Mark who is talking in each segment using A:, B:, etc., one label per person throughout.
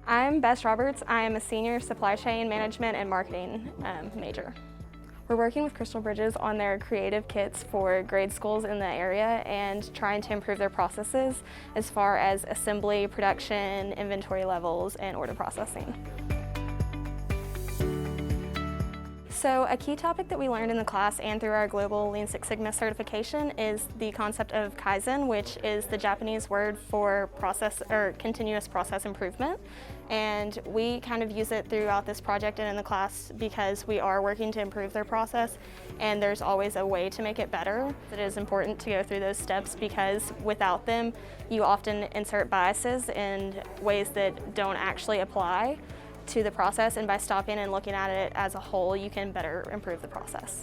A: I'm Bess Roberts. I'm a senior supply chain management and marketing major. We're working with Crystal Bridges on their creative kits for grade schools in the area and trying to improve their processes as far as assembly, production, inventory levels, and order processing. So a key topic that we learned in the class and through our global Lean Six Sigma certification is the concept of Kaizen, which is the Japanese word for continuous process improvement. And we kind of use it throughout this project and in the class because we are working to improve their process, and there's always a way to make it better. It is important to go through those steps because without them, you often insert biases in ways that don't actually apply to the process, and by stopping and looking at it as a whole, you can better improve the process.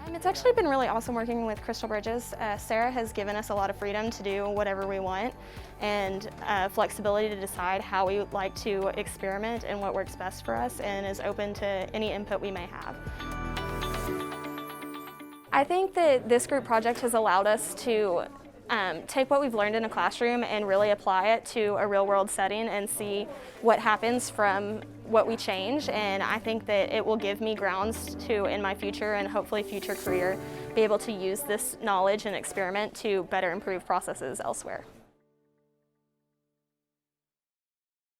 A: It's actually been really awesome working with Crystal Bridges. Sarah has given us a lot of freedom to do whatever we want and flexibility to decide how we would like to experiment and what works best for us, and is open to any input we may have. I think that this group project has allowed us to take what we've learned in a classroom and really apply it to a real-world setting and see what happens from what we change. And I think that it will give me grounds to, in my future and hopefully future career, be able to use this knowledge and experiment to better improve processes elsewhere.